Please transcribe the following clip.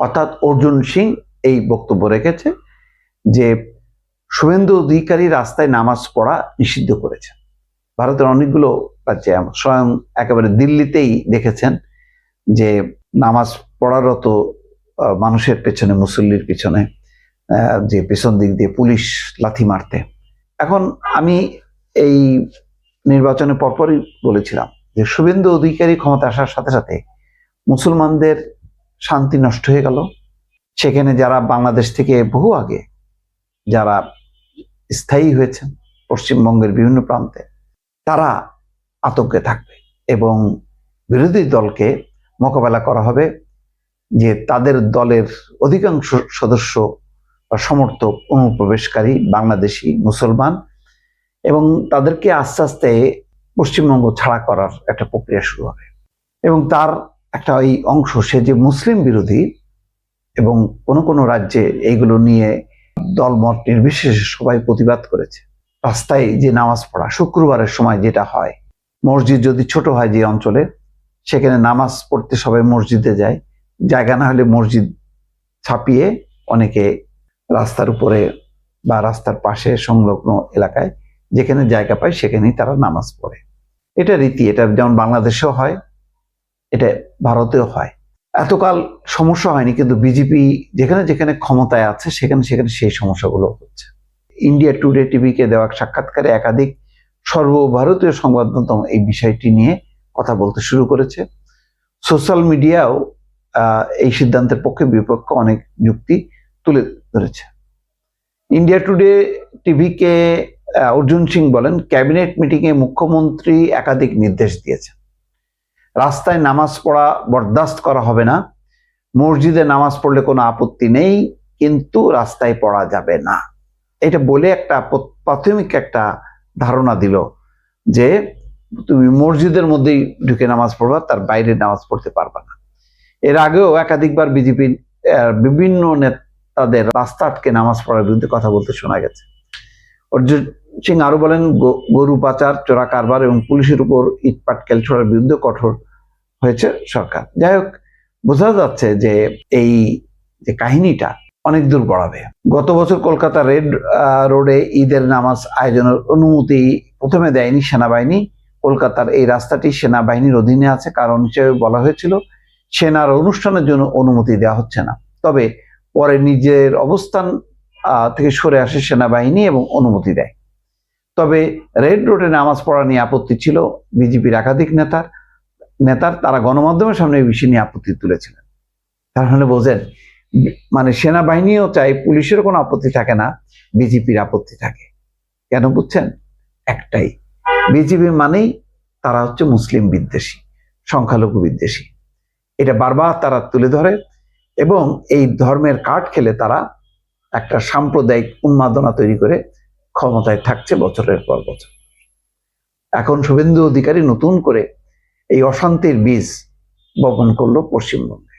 অর্থাৎ অর্জুন সিং এই বক্তব্য রেখেছে যে শুভেন্দু অধিকারী রাস্তায় নামাজ পড়া নিষিদ্ধ করেছে। ভারতের অনেকগুলো রাজ্যে, স্বয়ং একেবারে দিল্লিতেই দেখেছেন যে নামাজ পড়ারত মানুষের পেছনে, মুসল্লির পিছনে যে পেছন দিক দিয়ে পুলিশ লাথি মারতে। এখন আমি এই নির্বাচনের পরপরই বলেছিলাম যে শুভেন্দু অধিকারী ক্ষমতা আসার সাথে সাথে মুসলমানদের শান্তি নষ্ট হয়ে গেল। সেখানে যারা বাংলাদেশ থেকে বহু আগে যারা স্থায়ী হয়েছেন পশ্চিমবঙ্গের বিভিন্ন প্রান্তে, তারা আতঙ্কে থাকবে এবং বিরোধী দলকে মোকাবেলা করা হবে যে তাদের দলের অধিকাংশ সদস্য বা সমর্থক অনুপ্রবেশকারী বাংলাদেশি মুসলমান, এবং তাদেরকে আস্তে আস্তে পশ্চিমবঙ্গ ছাড়া করার একটা প্রক্রিয়া শুরু হবে। এবং তার একটা ওই অংশ, সে যে মুসলিম বিরোধী এবং কোনো কোনো রাজ্যে এইগুলো নিয়ে দলমত নির্বিশেষে সবাই প্রতিবাদ করেছে। রাস্তায় যে নামাজ পড়া শুক্রবারের সময় যেটা হয়, মসজিদ যদি ছোট হয় যে অঞ্চলে, সেখানে নামাজ পড়তে সবাই মসজিদে যায়, জায়গা না হলে মসজিদ ছাপিয়ে অনেকে রাস্তার উপরে বা রাস্তার পাশে সংলগ্ন এলাকায় যেখানে জায়গা পায় সেখানেই তারা নামাজ পড়ে। এটা রীতি, এটা যেমন বাংলাদেশেও হয়, এটা ভারতেও হয়। এতকাল সমস্যা হয়নি, কিন্তু বিজেপি যেখানে যেখানে ক্ষমতায় আছে সেখানে সেখানে সেই সমস্যাগুলো হচ্ছে। ইন্ডিয়া টুডে টিভিকে দেওয়া সাক্ষাৎকারে একাধিক সর্বভারতীয় সংবাদ মাধ্যম এই বিষয়টি নিয়ে কথা বলতে শুরু করেছে। সোশ্যাল মিডিয়াও এই সিদ্ধান্তের পক্ষে বিপক্ষে অনেক যুক্তি তুলে ধরেছে। ইন্ডিয়া টুডে টিভিকে অর্জুন সিং বলেন, ক্যাবিনেট মিটিংয়ে মুখ্যমন্ত্রী একাধিক নির্দেশ দিয়েছেন। রাস্তায় নামাজ পড়া বরদাস্ত করা হবে না। মসজিদে নামাজ পড়লে কোনো আপত্তি নেই, কিন্তু রাস্তায় পড়া যাবে না। এটা বলে একটা প্রাথমিক একটা ধারণা দিল যে তুমি মসজিদের মধ্যেই ঢুকে নামাজ পড়বা, তার বাইরে নামাজ পড়তে পারবা না। এর আগেও একাধিকবার বিজেপির বিভিন্ন নেতাদের রাস্তা আটকে নামাজ পড়ার বিরুদ্ধে কথা বলতে শোনা গেছে। অর্জুন সিং আরো বলেন, গরু পাচার, চোরা কারবার এবং পুলিশের উপর ইট পাটকেল ছোড়ার বিরুদ্ধে কঠোর হয়েছে সরকার। যাই হোক, বোঝা যাচ্ছে যে এই যে কাহিনীটা অনেক দূর গড়াবে। গত বছর কলকাতা রেড রোডে ঈদের নামাজ আয়োজনের অনুমতি প্রথমে দেয়নি সেনাবাহিনী। কলকাতার এই রাস্তাটি সেনাবাহিনীর অধীনে আছে, কারণ হিসেবে বলা হয়েছিল সেনার অনুষ্ঠানের জন্য অনুমতি দেওয়া হচ্ছে না। তবে পরে নিজের অবস্থান থেকে সরে আসে সেনাবাহিনী এবং অনুমতি দেয়। তবে রেড রোডে নামাজ পড়া নিয়ে আপত্তি ছিল বিজেপির একাধিক নেতার। তারা গণমাধ্যমের সামনে এই বিষয় নিয়ে আপত্তি তুলেছিলেন। তার মানে বোঝেন, মানে সেনাবাহিনীও চাই পুলিশের কোনো আপত্তি থাকে না, বিজেপির আপত্তি থাকে। কেন বুঝছেন? একটাই, বিজেপি মানেই তারা হচ্ছে মুসলিম বিদ্বেষী, সংখ্যালঘু বিদ্বেষী। এটা বারবার তারা তুলে ধরে এবং এই ধর্মের কার্ড খেলে তারা একটা সাম্প্রদায়িক উন্মাদনা তৈরি করে ক্ষমতায় থাকছে বছরের পর বছর। এখন শুভেন্দু অধিকারী নতুন করে এই অশান্তির বীজ বপন করলো পশ্চিমবঙ্গে।